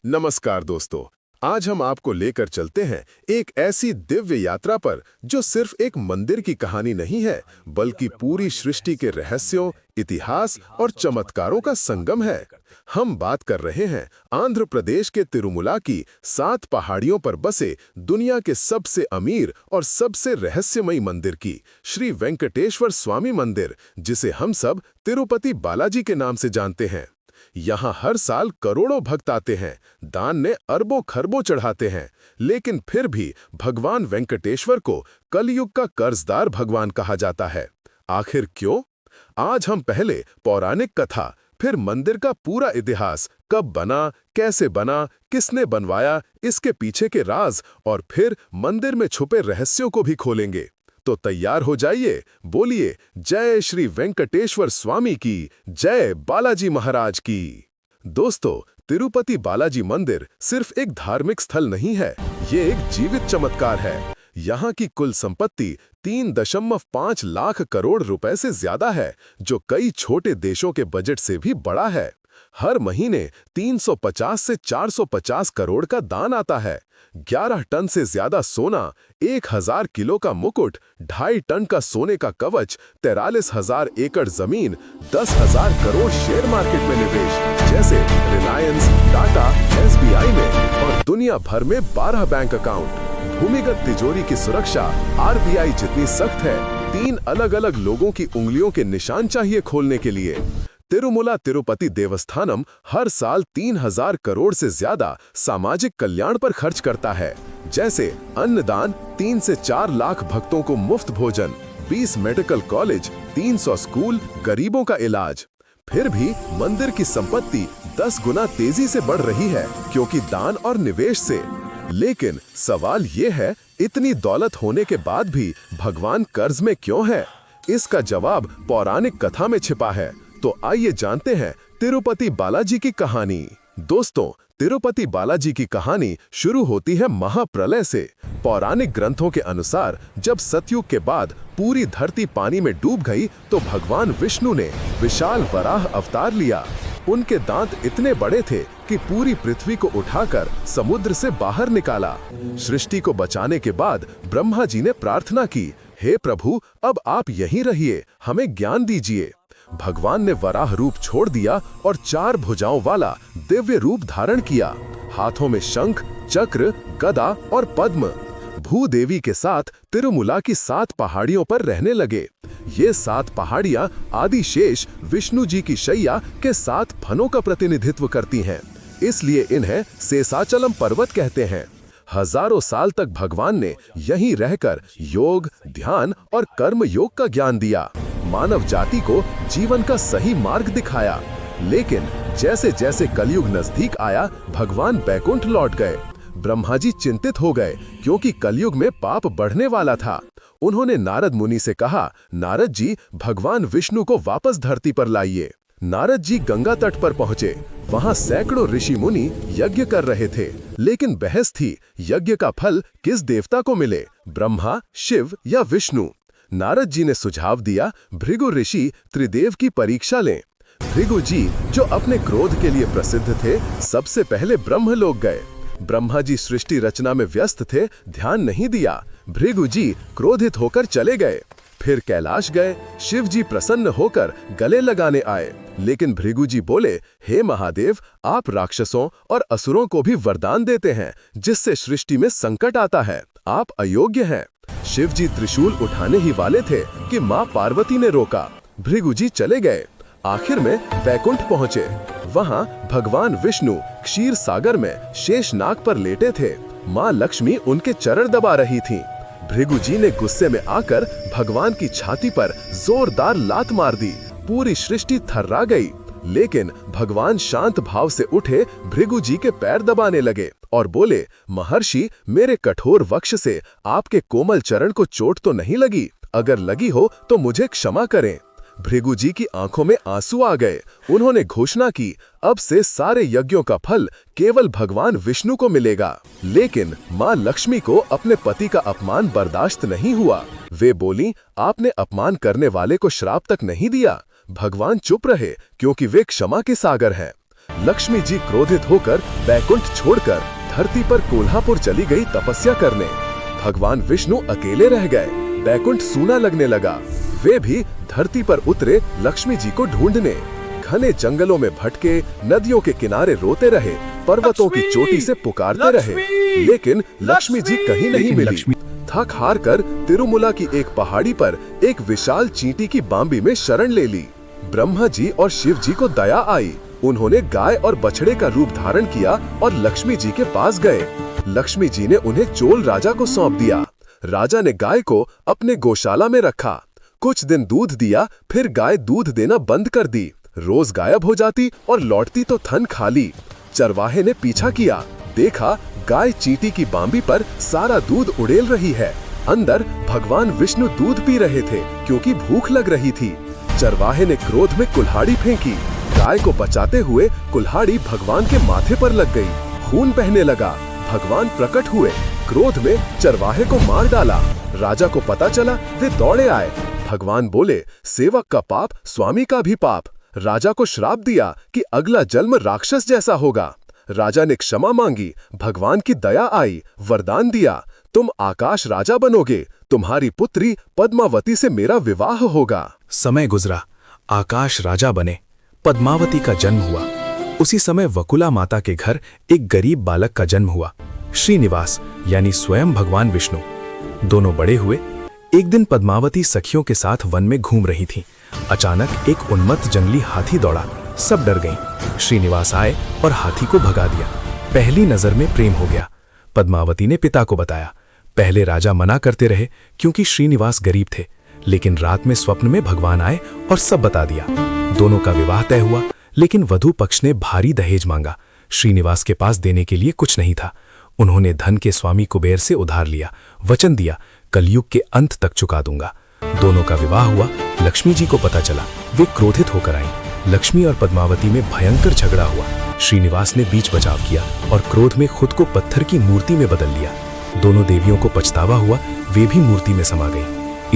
नमस्कार दोस्तों। आज हम आपको लेकर चलते हैं एक ऐसी दिव्य यात्रा पर जो सिर्फ एक मंदिर की कहानी नहीं है, बल्कि पूरी सृष्टि के रहस्यों, इतिहास और चमत्कारों का संगम है। हम बात कर रहे हैं आंध्र प्रदेश के तिरुमला की 7 पहाड़ियों पर बसे दुनिया के सबसे अमीर और सबसे रहस्यमयी मंदिर की, श्री वेंकटेश्वर स्वामी मंदिर, जिसे हम सब तिरुपति बालाजी के नाम से जानते हैं। यहाँ हर साल करोड़ों भक्त आते हैं, दान में अरबों खरबों चढ़ाते हैं, लेकिन फिर भी भगवान वेंकटेश्वर को कलयुग का कर्जदार भगवान कहा जाता है। आखिर क्यों? आज हम पहले पौराणिक कथा, फिर मंदिर का पूरा इतिहास, कब बना, कैसे बना, किसने बनवाया, इसके पीछे के राज और फिर मंदिर में छुपे रहस्यों को भी खोलेंगे। तो तैयार हो जाइए, बोलिए जय श्री वेंकटेश्वर स्वामी की, जय बालाजी महाराज की। दोस्तों, तिरुपति बालाजी मंदिर सिर्फ एक धार्मिक स्थल नहीं है, ये एक जीवित चमत्कार है। यहाँ की कुल संपत्ति 3.5 लाख करोड़ रुपए से ज्यादा है, जो कई छोटे देशों के बजट से भी बड़ा है। हर महीने 350 से 450 करोड़ का दान आता है। 11 टन से ज्यादा सोना, 1000 किलो का मुकुट, 2.5 टन का सोने का कवच, 43,000 एकड़ जमीन, 10,000 करोड़ शेयर मार्केट में निवेश, जैसे रिलायंस, टाटा, SBI में, और दुनिया भर में 12 बैंक अकाउंट। भूमिगत तिजोरी की सुरक्षा RBI जितनी सख्त है, 3 अलग-अलग लोगों की उंगलियों के निशान चाहिए खोलने के लिए। तिरुमला तिरुपति देवस्थानम हर साल 3,000 करोड़ से ज्यादा सामाजिक कल्याण पर खर्च करता है, जैसे अन्नदान, 3 से 4 लाख भक्तों को मुफ्त भोजन, 20 मेडिकल कॉलेज, 300 स्कूल, गरीबों का इलाज। फिर भी मंदिर की संपत्ति 10 गुना तेजी से बढ़ रही है, क्योंकि दान और निवेश से। लेकिन सवाल ये है, इतनी दौलत होने के बाद भी भगवान कर्ज में क्यों है? इसका जवाब पौराणिक कथा में छिपा है। तो आइए जानते हैं तिरुपति बालाजी की कहानी। दोस्तों, तिरुपति बालाजी की कहानी शुरू होती है महाप्रलय से। पौराणिक ग्रंथों के अनुसार जब सतयुग के बाद पूरी धरती पानी में डूब गई, तो भगवान विष्णु ने विशाल वराह अवतार लिया। उनके दांत इतने बड़े थे कि पूरी पृथ्वी को उठाकर समुद्र से बाहर निकाला। सृष्टि को बचाने के बाद ब्रह्मा जी ने प्रार्थना की, हे प्रभु, अब आप यहीं रहिए, हमें ज्ञान दीजिए। भगवान ने वराह रूप छोड़ दिया और 4 भुजाओं वाला दिव्य रूप धारण किया। हाथों में शंख, चक्र, गदा और पद्म। भूदेवी के साथ तिरुमला की 7 पहाड़ियों पर रहने लगे। ये 7 पहाड़ियां आदिशेष विष्णु जी की शैया के 7 फनों का प्रतिनिधित्व करती हैं, इसलिए इन्हें शेषाचलम पर्वत कहते हैं। हजारों साल तक भगवान ने यहीं रहकर योग, ध्यान और कर्म योग का ज्ञान दिया, मानव जाति को जीवन का सही मार्ग दिखाया। लेकिन जैसे जैसे कलयुग नजदीक आया, भगवान बैकुंठ लौट गए। ब्रह्मा जी चिंतित हो गए, क्योंकि कलयुग में पाप बढ़ने वाला था। उन्होंने नारद मुनि से कहा, नारद जी, भगवान विष्णु को वापस धरती पर लाइए। नारद जी गंगा तट पर पहुंचे। वहां सैकड़ों ऋषि मुनि यज्ञ कर रहे थे, लेकिन बहस थी, यज्ञ का फल किस देवता को मिले, ब्रह्मा, शिव या विष्णु। नारद जी ने सुझाव दिया, भृगु ऋषि त्रिदेव की परीक्षा लें। भृगु जी, जो अपने क्रोध के लिए प्रसिद्ध थे, सबसे पहले ब्रह्मलोक गए। ब्रह्मा जी सृष्टि रचना में व्यस्त थे, ध्यान नहीं दिया। भृगु जी क्रोधित होकर चले गए। फिर कैलाश गए। शिव जी प्रसन्न होकर गले लगाने आए, लेकिन भृगु जी बोले, हे महादेव, आप राक्षसों और असुरों को भी वरदान देते हैं, जिससे सृष्टि में संकट आता है। आप अयोग्य हैं। शिव जी त्रिशूल उठाने ही वाले थे कि मां पार्वती ने रोका। भृगु जी चले गए। आखिर में बैकुंठ पहुंचे। वहां भगवान विष्णु क्षीर सागर में शेषनाग पर लेटे थे। मां लक्ष्मी उनके चरण दबा रही थीं। भृगु जी ने गुस्से में आकर भगवान की छाती पर जोरदार लात मार दी। पूरी सृष्टि थर्रा गई। लेकिन भगवान शांत भाव से उठे, भृगु जी के पैर दबाने लगे और बोले, महर्षि, मेरे कठोर वक्ष से आपके कोमल चरण को चोट तो नहीं लगी? अगर लगी हो तो मुझे क्षमा करें। भृगु जी की आंखों में आंसू आ गए। उन्होंने घोषणा की, अब से सारे यज्ञों का फल केवल भगवान विष्णु को मिलेगा। लेकिन मां लक्ष्मी को अपने पति का अपमान बर्दाश्त नहीं हुआ। वे बोली, आपने अपमान करने वाले को श्राप तक नहीं दिया। भगवान चुप रहे, क्योंकि वे क्षमा के सागर हैं। लक्ष्मी जी क्रोधित होकर बैकुंठ छोड़कर धरती पर कोल्हापुर चली गई तपस्या करने। भगवान विष्णु अकेले रह गए। बैकुंठ सूना लगने लगा। वे भी धरती पर उतरे लक्ष्मी जी को ढूंढने। घने जंगलों में भटके, नदियों के किनारे रोते रहे, पर्वतों की चोटी से पुकारते रहे, लेकिन लक्ष्मी जी कहीं नहीं मिली। थक हार कर तिरुमला की एक पहाड़ी पर एक विशाल चींटी की बांबी में शरण ले ली। ब्रह्मा जी और शिव जी को दया आई। उन्होंने गाय और बछड़े का रूप धारण किया और लक्ष्मी जी के पास गए। लक्ष्मी जी ने उन्हें चोल राजा को सौंप दिया। राजा ने गाय को अपने गौशाला में रखा। कुछ दिन दूध दिया, फिर गाय दूध देना बंद कर दी। रोज गायब हो जाती और लौटती तो थन खाली। चरवाहे ने पीछा किया, देखा गाय चींटी की बांबी पर सारा दूध उड़ेल रही है। अंदर भगवान विष्णु दूध पी रहे थे क्योंकि भूख लग रही थी। चरवाहे ने क्रोध में कुल्हाड़ी फेंकी। गाय को बचाते हुए कुल्हाड़ी भगवान के माथे पर लग गई। खून बहने लगा। भगवान प्रकट हुए। क्रोध में चरवाहे को मार डाला। राजा को पता चला, वे दौड़े आए। भगवान बोले, सेवक का पाप स्वामी का भी पाप। राजा को श्राप दिया कि अगला जन्म राक्षस जैसा होगा। राजा ने क्षमा मांगी। भगवान की दया आई, वरदान दिया, तुम आकाश राजा बनोगे। तुम्हारी पुत्री पद्मावती से मेरा विवाह होगा। समय गुजरा, आकाश राजा बने, पद्मावती का जन्म हुआ। उसी समय वकुला माता के घर एक गरीब बालक का जन्म हुआ, श्रीनिवास यानी स्वयं भगवान विष्णु। दोनों बड़े हुए। एक दिन पद्मावती सखियों के साथ वन में घूम रही थीं। अचानक एक उन्मत्त जंगली हाथी दौड़ा। सब डर गईं। श्रीनिवास आए और हाथी को भगा दिया। पहली नजर में प्रेम हो गया। पद्मावती ने पिता को बताया। पहले राजा मना करते रहे क्योंकि श्रीनिवास गरीब थे, लेकिन रात में स्वप्न में भगवान आए और सब बता दिया। दोनों का विवाह तय हुआ, लेकिन वधू पक्ष ने भारी दहेज मांगा। श्रीनिवास के पास देने के लिए कुछ नहीं था। उन्होंने धन के स्वामी कुबेर से उधार लिया, वचन दिया, कलयुग के अंत तक चुका दूंगा। दोनों का विवाह हुआ। लक्ष्मी जी को पता चला। वे क्रोधित होकर आईं। लक्ष्मी और पद्मावती में भयंकर झगड़ा हुआ। श्रीनिवास ने बीच बचाव किया और क्रोध में खुद को पत्थर की मूर्ति में बदल लिया। दोनों देवियों को पछतावा हुआ। वे भी मूर्ति में समा गई।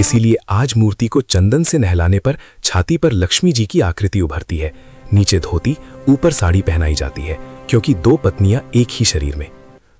इसीलिए आज मूर्ति को चंदन से नहलाने पर छाती पर लक्ष्मी जी की आकृति उभरती है। नीचे धोती, ऊपर साड़ी पहनाई जाती है, क्योंकि दो पत्नियां एक ही शरीर में।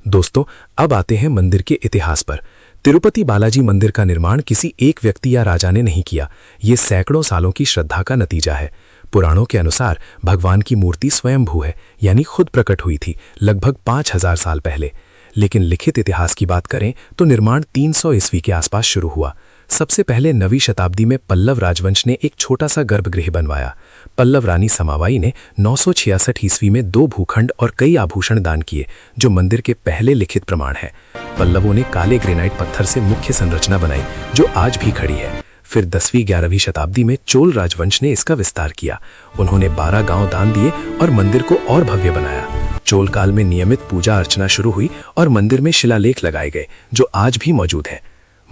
दोस्तों, अब आते हैं मंदिर के इतिहास पर। तिरुपति बालाजी मंदिर का निर्माण किसी एक व्यक्ति या राजा ने नहीं किया। ये सैकड़ों सालों की श्रद्धा का नतीजा है। पुराणों के अनुसार भगवान की मूर्ति स्वयंभू है, यानी खुद प्रकट हुई थी लगभग 5000 साल पहले। लेकिन लिखित इतिहास की बात करें तो निर्माण 300 ईस्वी के आसपास शुरू हुआ। सबसे पहले 9वीं शताब्दी में पल्लव राजवंश ने एक छोटा सा गर्भगृह बनवाया। पल्लव रानी समावाई ने 966 ईस्वी में 2 भूखंड और कई आभूषण दान किए, जो मंदिर के पहले लिखित प्रमाण है। पल्लवों ने काले ग्रेनाइट पत्थर से मुख्य संरचना बनाई, जो आज भी खड़ी है। फिर 10वीं-11वीं शताब्दी में चोल राजवंश ने इसका विस्तार किया। उन्होंने 12 गांव दान दिए और मंदिर को और भव्य बनाया। चोल काल में नियमित पूजा अर्चना शुरू हुई और मंदिर में शिलालेख लगाए गए, जो आज भी मौजूद हैं।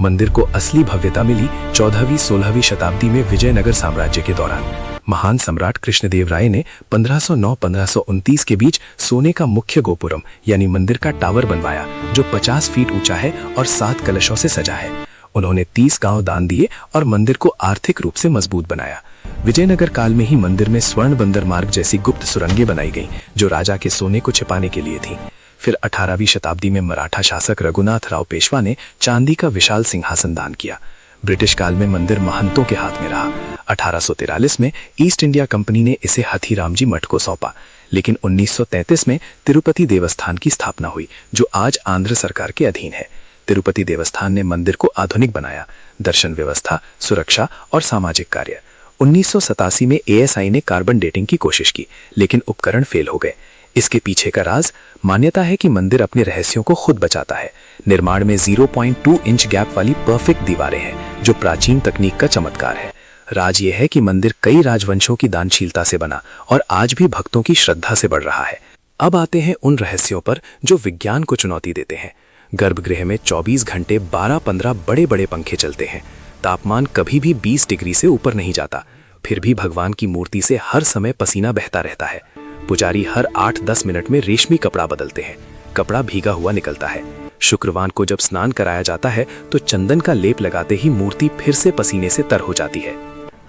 मंदिर को असली भव्यता मिली 14वीं-16वीं शताब्दी में विजयनगर साम्राज्य के दौरान। महान सम्राट कृष्णदेव राय ने 1509-1529 के बीच सोने का मुख्य गोपुरम यानी मंदिर का टावर बनवाया, जो 50 फीट ऊंचा है और 7 कलशों से सजा है। उन्होंने 30 गांव दान दिए और मंदिर को आर्थिक रूप से मजबूत बनाया। विजयनगर काल में ही मंदिर में स्वर्ण बंदर मार्ग जैसी गुप्त सुरंगें बनाई गईं, जो राजा के सोने को छिपाने के लिए थीं। फिर 18वीं शताब्दी में मराठा शासक रघुनाथ राव पेशवा ने चांदी का विशाल सिंहासन दान किया। ब्रिटिश काल में मंदिर महंतों के हाथ में रहा। 1843 में ईस्ट इंडिया कंपनी ने इसे हथीराम जी मठ को सौंपा, लेकिन 1933 में तिरुपति देवस्थान की स्थापना हुई, जो आज आंध्र सरकार के अधीन है। तिरुपति देवस्थान ने मंदिर को आधुनिक बनाया, दर्शन व्यवस्था, सुरक्षा और सामाजिक कार्य। 1987 में ASI ने कार्बन डेटिंग की कोशिश की, लेकिन उपकरण फेल हो गए। इसके पीछे का राज, मान्यता है कि मंदिर अपने रहस्यों को खुद बचाता है। निर्माण में 0.2 इंच गैप वाली परफेक्ट दीवारें हैं, जो प्राचीन तकनीक का चमत्कार है। राज ये है कि मंदिर कई राजवंशों की दानशीलता से बना और आज भी भक्तों की श्रद्धा से बढ़ रहा है। अब आते हैं उन रहस्यों पर जो विज्ञान को चुनौती देते हैं। गर्भगृह में 24 घंटे 12-15 बड़े बड़े पंखे चलते हैं। तापमान कभी भी 20 डिग्री से ऊपर नहीं जाता। फिर भी भगवान की मूर्ति से हर समय पसीना बहता रहता है। पुजारी हर 8-10 मिनट में रेशमी कपड़ा बदलते हैं। कपड़ा भीगा हुआ निकलता है। शुक्रवार को जब स्नान कराया जाता है तो चंदन का लेप लगाते ही मूर्ति फिर से पसीने से तर हो जाती है।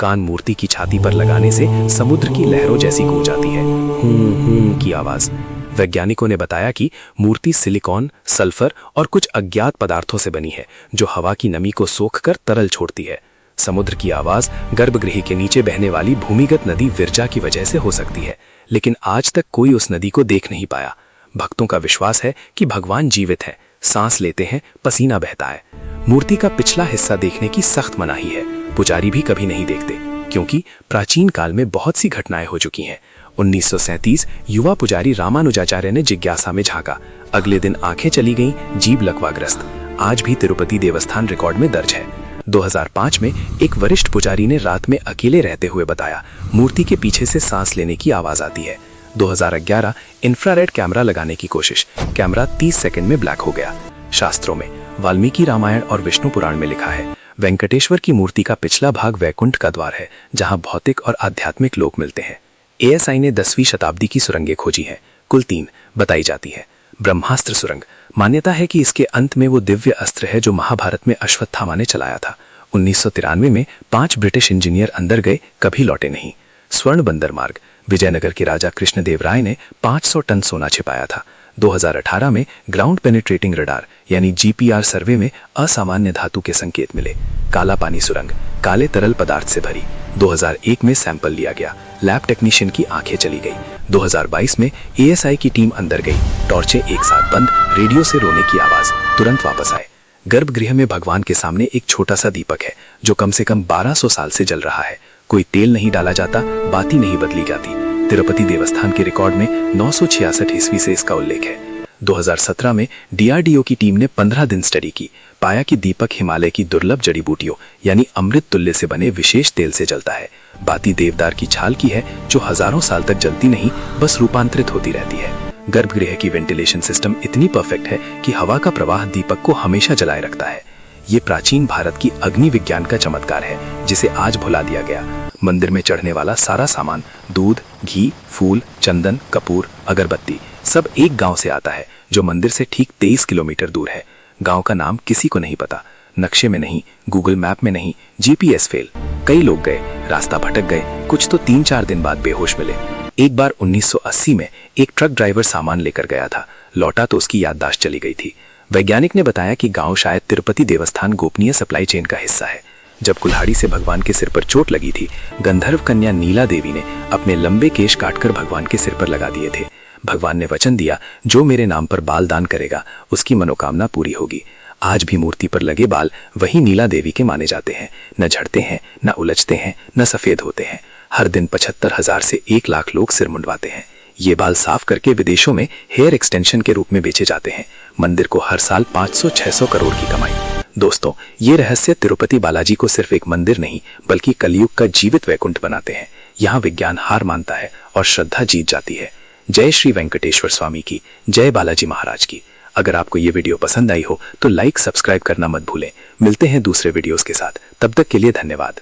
कान मूर्ति की छाती पर लगाने से समुद्र की लहरों जैसी गूंज आती है, हूं की आवाज। वैज्ञानिकों ने बताया कि मूर्ति सिलिकॉन, सल्फर और कुछ अज्ञात पदार्थों से बनी है जो हवा की नमी को सोखकर तरल छोड़ती है। समुद्र की आवाज गर्भगृह के नीचे बहने वाली भूमिगत नदी विरजा की वजह से हो सकती है, लेकिन आज तक कोई उस नदी को देख नहीं पाया। भक्तों का विश्वास है कि भगवान जीवित है, सांस लेते हैं, पसीना बहता है। मूर्ति का पिछला हिस्सा देखने की सख्त मनाही है। पुजारी भी कभी नहीं देखते, क्योंकि प्राचीन काल में बहुत सी घटनाएं हो चुकी हैं। 1937 युवा पुजारी रामानुजाचार्य ने जिज्ञासा में झांका। अगले दिन आंखें चली गईं, जीभ लकवाग्रस्त। आज भी तिरुपति देवस्थान रिकॉर्ड में दर्ज है। 2005 में एक वरिष्ठ पुजारी ने रात में अकेले रहते हुए बताया, मूर्ति के पीछे से सांस लेने की आवाज आती है। 2011 इंफ्रारेड कैमरा लगाने की कोशिश, कैमरा 30 सेकंड में ब्लैक हो गया। शास्त्रों में वाल्मीकि रामायण और विष्णु पुराण में लिखा है, वेंकटेश्वर की मूर्ति का पिछला भाग वैकुंठ का द्वार है, जहां भौतिक और आध्यात्मिक लोक मिलते हैं। ASI ने 10वीं शताब्दी की सुरंगें खोजी हैं, कुल 3 बताई जाती है। ब्रह्मास्त्र सुरंग, मान्यता है कि इसके अंत में वो दिव्य अस्त्र है जो महाभारत में अश्वत्थामा ने चलाया था। 1993 में 5 ब्रिटिश इंजीनियर अंदर गए, कभी लौटे नहीं। स्वर्ण बंदर मार्ग, विजयनगर के राजा कृष्णदेव राय ने 500 टन सोना छिपाया था। 2018 में ग्राउंड पेनिट्रेटिंग रडार यानी GPR सर्वे में असामान्य धातु के संकेत मिले। काला पानी सुरंग, काले तरल पदार्थ से भरी। 2001 में सैंपल लिया गया, लैब टेक्नीशियन की आंखें चली गई। 2022 में ASI की टीम अंदर गई, टॉर्चें एक साथ बंद, रेडियो से रोने की आवाज, तुरंत वापस आए। गर्भगृह में भगवान के सामने एक छोटा सा दीपक है जो कम से कम 1200 साल से जल रहा है। कोई तेल नहीं डाला जाता, बाती नहीं बदली जाती। तिरुपति देवस्थान के रिकॉर्ड में 966 ईस्वी से इसका उल्लेख है। 2017 में DRDO की टीम ने 15 दिन स्टडी की, पाया कि दीपक हिमालय की दुर्लभ जड़ी बूटियों यानी अमृत तुल्य से बने विशेष तेल से जलता है। बाती देवदार की छाल की है जो हजारों साल तक जलती नहीं, बस रूपांतरित होती रहती है। गर्भगृह की वेंटिलेशन सिस्टम इतनी परफेक्ट है कि हवा का प्रवाह दीपक को हमेशा जलाए रखता है। ये प्राचीन भारत की अग्नि विज्ञान का चमत्कार है जिसे आज भुला दिया गया। मंदिर में चढ़ने वाला सारा सामान, दूध, घी, फूल, चंदन, कपूर, अगरबत्ती, सब एक गांव से आता है जो मंदिर से ठीक 23 किलोमीटर दूर है। गांव का नाम किसी को नहीं पता, नक्शे में नहीं, गूगल मैप में नहीं, GPS फेल। कई लोग गए, रास्ता भटक गए, कुछ तो 3-4 दिन बाद बेहोश मिले। एक बार 1980 में एक ट्रक ड्राइवर सामान लेकर गया था, लौटा तो उसकी याददाश्त चली गई थी। वैज्ञानिक ने बताया कि गांव शायद तिरुपति देवस्थान गोपनीय सप्लाई चेन का हिस्सा है। जब कुल्हाड़ी से भगवान के सिर पर चोट लगी थी, गंधर्व कन्या नीला देवी ने अपने लंबे केश काटकर भगवान के सिर पर लगा दिए थे। भगवान ने वचन दिया, जो मेरे नाम पर बाल दान करेगा उसकी मनोकामना पूरी होगी। आज भी मूर्ति पर लगे बाल वही नीला देवी के माने जाते हैं, न झड़ते हैं, न उलझते हैं, न सफेद होते हैं। हर दिन 75,000 से 1 लाख लोग सिर मुंडवाते हैं। ये बाल साफ करके विदेशों में हेयर एक्सटेंशन के रूप में बेचे जाते हैं। मंदिर को हर साल 500-600 करोड़ की कमाई। दोस्तों, ये रहस्य तिरुपति बालाजी को सिर्फ एक मंदिर नहीं बल्कि कलयुग का जीवित वैकुंठ बनाते हैं। यहाँ विज्ञान हार मानता है और श्रद्धा जीत जाती है। जय श्री वेंकटेश्वर स्वामी की, जय बालाजी महाराज की। अगर आपको ये वीडियो पसंद आई हो तो लाइक, सब्सक्राइब करना मत भूलें। मिलते हैं दूसरे वीडियोस के साथ, तब तक के लिए धन्यवाद।